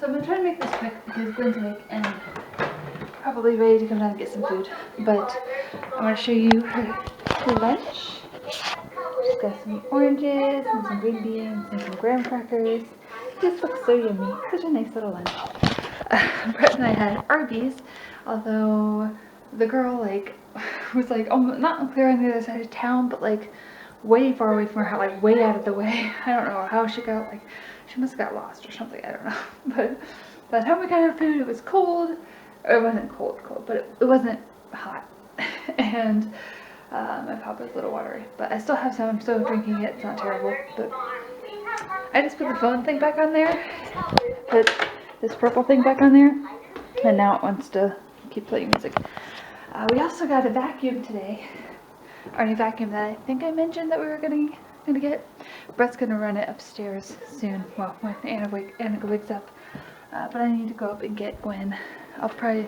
So I'm going to try to make this quick because Gwen's awake and probably ready to come down and get some food. But I'm going to show you her lunch. She's got some oranges and some green beans and some graham crackers. This looks so yummy. Such a nice little lunch. Brett and I had Arby's, although the girl was almost not clear on the other side of town, but way far away from her house, way out of the way. I don't know how she got, she must have got lost or something, I don't know. But by the time we got her food, it was cold. It wasn't cold, but it wasn't hot. And my pop was a little watery, but I still have some. I'm still drinking it. It's not terrible, but I just put the phone thing back on there, put this purple thing back on there, and now it wants to keep playing music. We also got a vacuum today. Our new vacuum that I think I mentioned that we were gonna get. Brett's gonna run it upstairs soon. Well, when Annika wakes up. But I need to go up and get Gwen. I'll probably.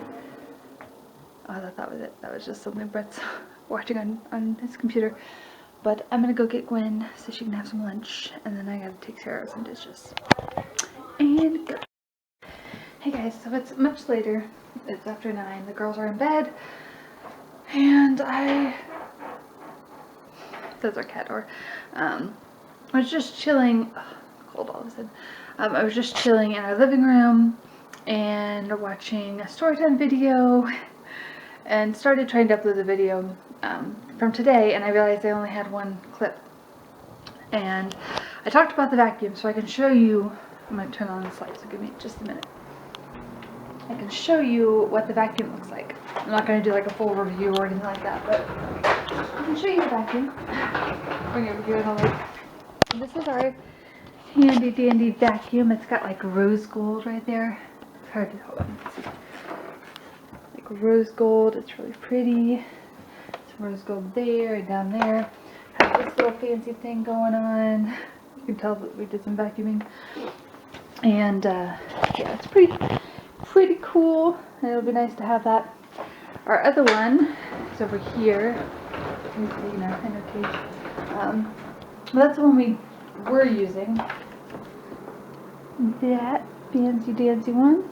Oh, that was it. That was just something Brett's watching on his computer. But I'm gonna go get Gwen so she can have some lunch, and then I gotta take care of some dishes. And go. Hey guys, so it's much later. It's after 9. The girls are in bed, and that's our cat door. I was just chilling. Cold all of a sudden. I was just chilling in our living room and watching a storytime video, and started trying to upload the video from today, and I realized I only had one clip. And I talked about the vacuum, so I can show you. I'm going to turn on the light, so give me just a minute. I can show you what the vacuum looks like. I'm not going to do a full review or anything like that, but I can show you the vacuum. Bring it over here in the light. This is our handy dandy vacuum. It's got rose gold right there. It's hard to hold on. Rose gold. It's really pretty. Some rose gold there and down there. Has this little fancy thing going on. You can tell that we did some vacuuming. And yeah, it's pretty cool. And it'll be nice to have that. Our other one is over here. In our cage. That's the one we were using. That fancy dancy one.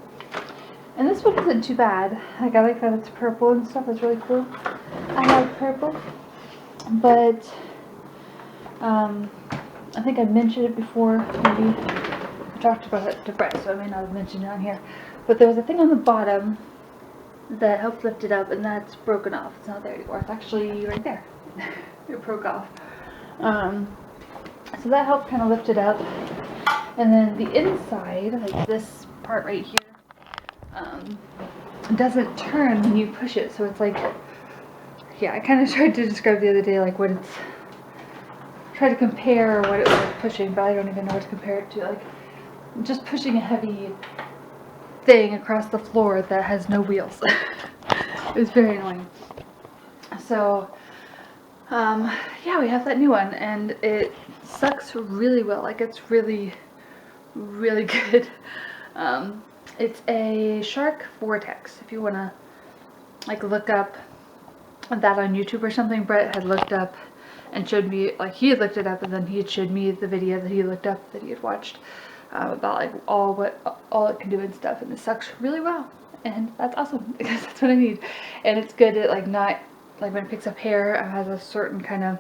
And this one isn't too bad. I like that it's purple and stuff. It's really cool. I like purple. But I think I mentioned it before. Maybe I talked about it to Brett, so I may not have mentioned it on here. But there was a thing on the bottom that helped lift it up, and that's broken off. It's not there anymore. It's actually right there. It broke off. So that helped kind of lift it up. And then the inside, this part right here, doesn't turn when you push it. So it's yeah, I kind of tried to describe the other day what it's, try to compare what it was pushing, but I don't even know what to compare it to. Just pushing a heavy thing across the floor that has no wheels. It was very annoying. So yeah, we have that new one, and it sucks really well. It's really good. It's a Shark Vortex. If you want to look up that on YouTube or something. Brett had looked up and showed me, he had looked it up, and then he had showed me the video that he looked up, that he had watched about all it can do and stuff, and it sucks really well, and that's awesome because that's what I need. And it's good at not when it picks up hair, it has a certain kind of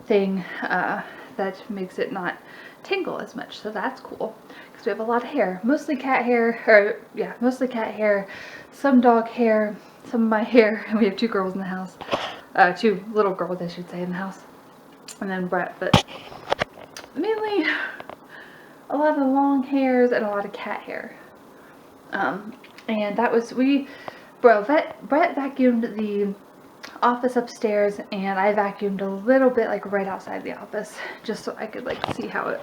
thing that makes it not tingle as much, so that's cool because we have a lot of hair, mostly cat hair, some dog hair, some of my hair, and we have 2 girls in the house, 2 little girls I should say in the house, and then Brett, but mainly a lot of long hairs and a lot of cat hair. And that was, Brett vacuumed the office upstairs, and I vacuumed a little bit right outside the office, just so I could see how it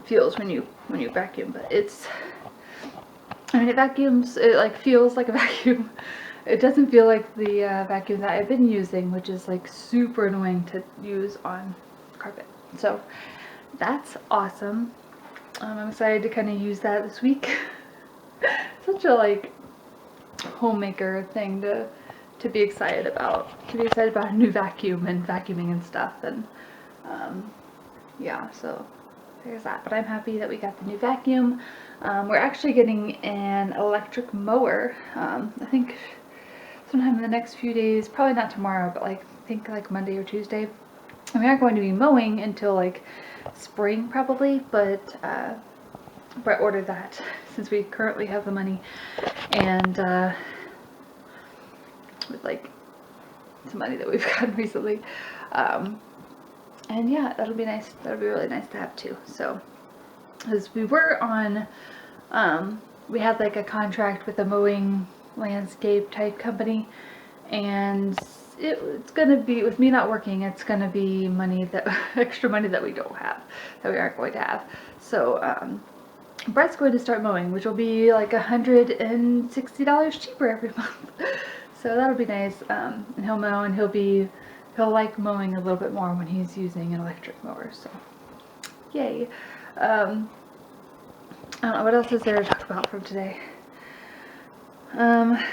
feels when you vacuum. But it vacuums, it feels like a vacuum. It doesn't feel like the vacuum that I've been using, which is super annoying to use on carpet. So that's awesome. I'm excited to kind of use that this week. Such a homemaker thing to be excited about. To be excited about a new vacuum and vacuuming and stuff. And yeah, so there's that. But I'm happy that we got the new vacuum. We're actually getting an electric mower. I think sometime in the next few days, probably not tomorrow, but like I think like Monday or Tuesday. And we aren't going to be mowing until like spring probably, but Brett ordered that since we currently have the money, and with like some money that we've gotten recently, and yeah, that'll be nice. That'll be really nice to have too. So, as we were on, we had like a contract with a mowing landscape type company, and it's gonna be, with me not working, it's gonna be money that extra money that we don't have, that we aren't going to have. So Brett's going to start mowing, which will be like $160 cheaper every month. So that'll be nice. And he'll mow, and he'll like mowing a little bit more when he's using an electric mower. So yay. I don't know, what else is there to talk about from today? I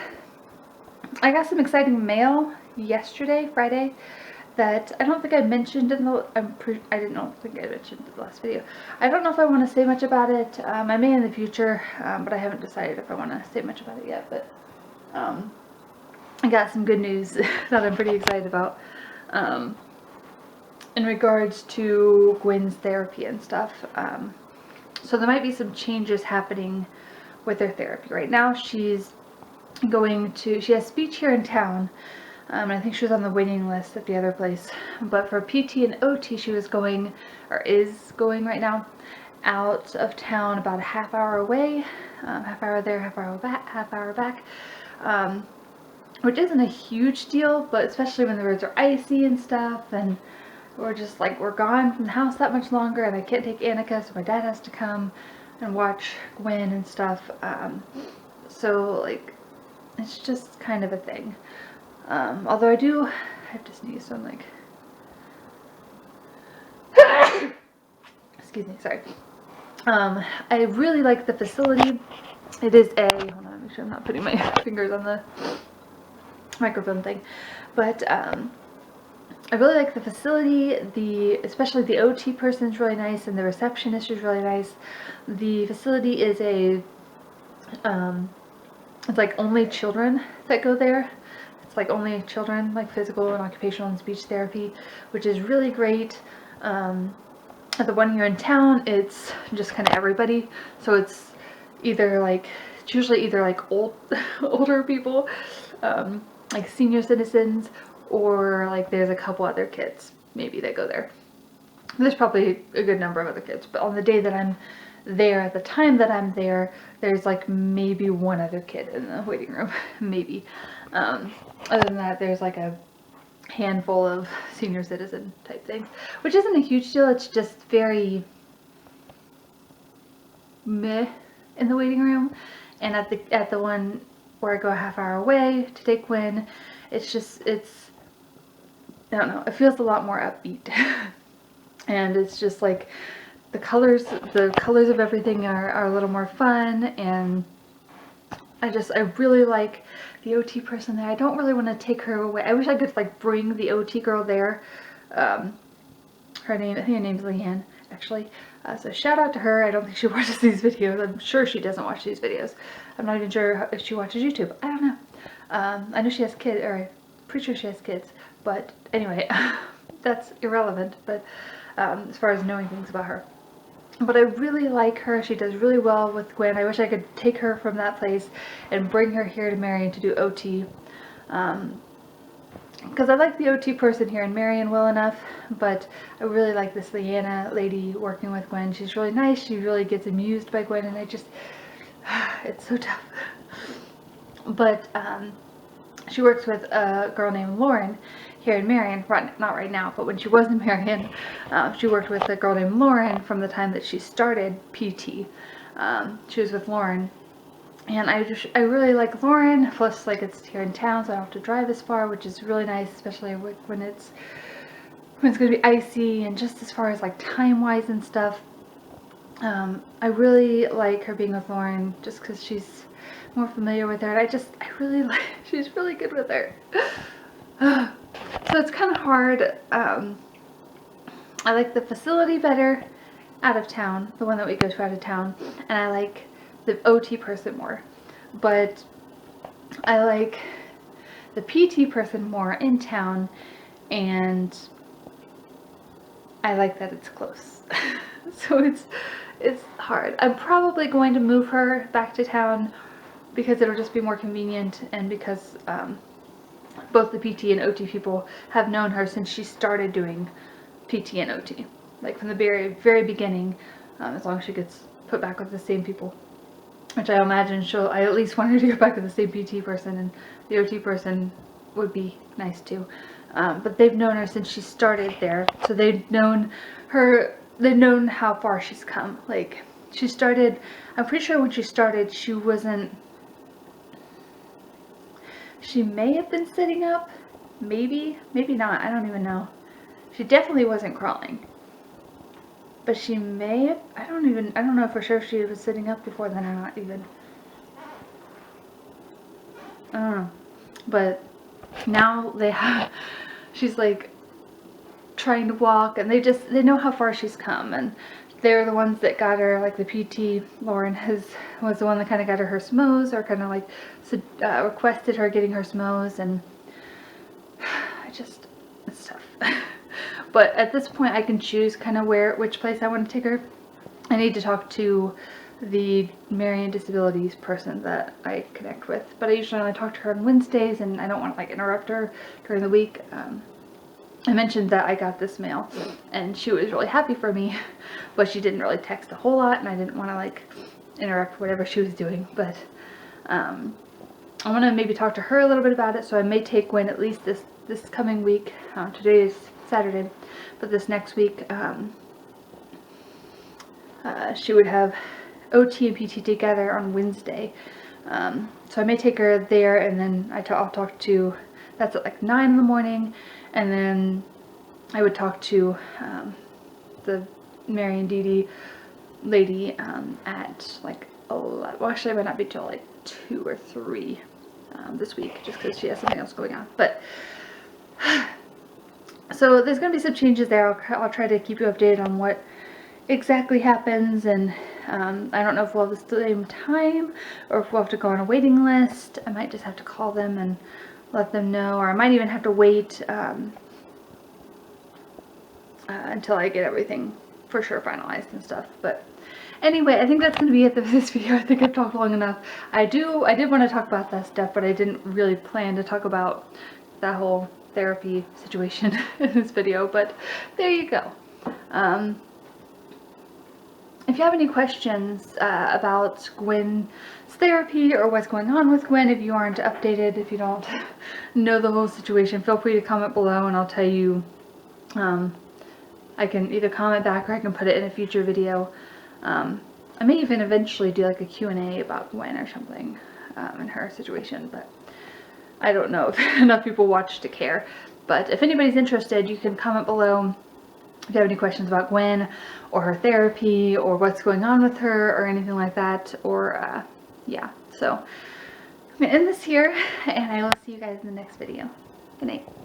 got some exciting mail yesterday, Friday, that I don't think I mentioned in the, I don't think I mentioned in the last video. I don't know if I want to say much about it. I may in the future, but I haven't decided if I want to say much about it yet. But I got some good news that I'm pretty excited about in regards to Gwen's therapy and stuff. So there might be some changes happening with her therapy. Right now she's going to, she has speech here in town, and I think she was on the waiting list at the other place, but for PT and OT she was going, or is going right now, out of town about a half hour away, half hour there, half hour back, which isn't a huge deal, but especially when the roads are icy and stuff, and we're just like, we're gone from the house that much longer, and I can't take Annika, so my dad has to come and watch Gwen and stuff. So like, it's just kind of a thing. Although I have to sneeze, so I'm like, excuse me, sorry. I really like the facility. It is a, hold on, make sure I'm not putting my fingers on the microphone thing, but I really like the facility. Especially the OT person is really nice, and the receptionist is really nice. The facility is a, it's like only children that go there. It's like only children, like physical and occupational and speech therapy, which is really great. At the one here in town, it's just kind of everybody. So it's either like, it's usually either like older people, like senior citizens, or like there's a couple other kids maybe that go there. There's probably a good number of other kids, but on the day that I'm there, at the time that I'm there, there's like maybe one other kid in the waiting room, maybe. Other than that, there's like a handful of senior citizen type things, which isn't a huge deal. It's just very meh in the waiting room. And at the one where I go a half hour away to take Gwen, it's just, I don't know, it feels a lot more upbeat. And it's just like, the colors of everything are a little more fun, and I really like the OT person there. I don't really want to take her away. I wish I could like bring the OT girl there. Her name, I think her name's Leanne, actually. So shout out to her. I don't think she watches these videos. I'm sure she doesn't watch these videos. I'm not even sure if she watches YouTube. I don't know. I know she has kids, or I'm pretty sure she has kids. But anyway, that's irrelevant. But as far as knowing things about her. But I really like her. She does really well with Gwen. I wish I could take her from that place and bring her here to Marion to do OT. Because I like the OT person here in Marion well enough, but I really like this Leanna lady working with Gwen. She's really nice. She really gets amused by Gwen, and it's so tough. But she works with a girl named Lauren here in Marion, not right now, but when she was in Marion, she worked with a girl named Lauren from the time that she started PT. She was with Lauren, and I really like Lauren, plus like it's here in town, so I don't have to drive as far, which is really nice, especially when it's gonna be icy, and just as far as like time-wise and stuff. I really like her being with Lauren, just because she's more familiar with her, and I really like, she's really good with her. So it's kind of hard. I like the facility better, out of town, the one that we go to out of town, and I like the OT person more. But I like the PT person more in town, and I like that it's close. So it's hard. I'm probably going to move her back to town because it'll just be more convenient, and because both the PT and OT people have known her since she started doing PT and OT. Like from the very, very beginning, as long as she gets put back with the same people. Which I imagine I at least want her to go back with the same PT person, and the OT person would be nice too. But they've known her since she started there, so they've known her, they've known how far she's come. Like, she started, I'm pretty sure when she started, she wasn't, she may have been sitting up, maybe not, I don't even know. She definitely wasn't crawling. But she may have, I don't know for sure if she was sitting up before then or not even. I don't know. But now she's like trying to walk, and they know how far she's come, and they're the ones that got her, like the PT, Lauren, was the one that kind of got her smos, or kind of like requested her getting her smos, and it's tough. But at this point I can choose kind of which place I want to take her. I need to talk to the Marion Disabilities person that I connect with, but I usually only talk to her on Wednesdays, and I don't want to like interrupt her during the week. I mentioned that I got this mail, and she was really happy for me, but she didn't really text a whole lot, and I didn't want to like interrupt whatever she was doing. But I want to maybe talk to her a little bit about it, so I may take Gwen at least this coming week. Today is Saturday, but this next week she would have OT and PT together on Wednesday, so I may take her there, and then I'll talk to, that's at like 9 in the morning, and then I would talk to the Marion Didi lady at like 11, well actually it might not be till like 2 or 3 this week, just because she has something else going on. But so there's going to be some changes there. I'll try to keep you updated on what exactly happens, and I don't know if we'll have the same time or if we'll have to go on a waiting list. I might just have to call them and let them know, or I might even have to wait until I get everything for sure finalized and stuff. But anyway, I think that's going to be it for this video. I think I've talked long enough. I did want to talk about that stuff, but I didn't really plan to talk about that whole therapy situation in this video, but there you go. If you have any questions about Gwen's therapy or what's going on with Gwen, if you aren't updated, if you don't know the whole situation, feel free to comment below and I'll tell you. I can either comment back or I can put it in a future video. I may even eventually do like a Q&A about Gwen or something in her situation, but I don't know if enough people watch to care. But if anybody's interested, you can comment below if you have any questions about Gwen or her therapy or what's going on with her or anything like that. Or yeah, so I'm gonna end this here, and I will see you guys in the next video. Good night.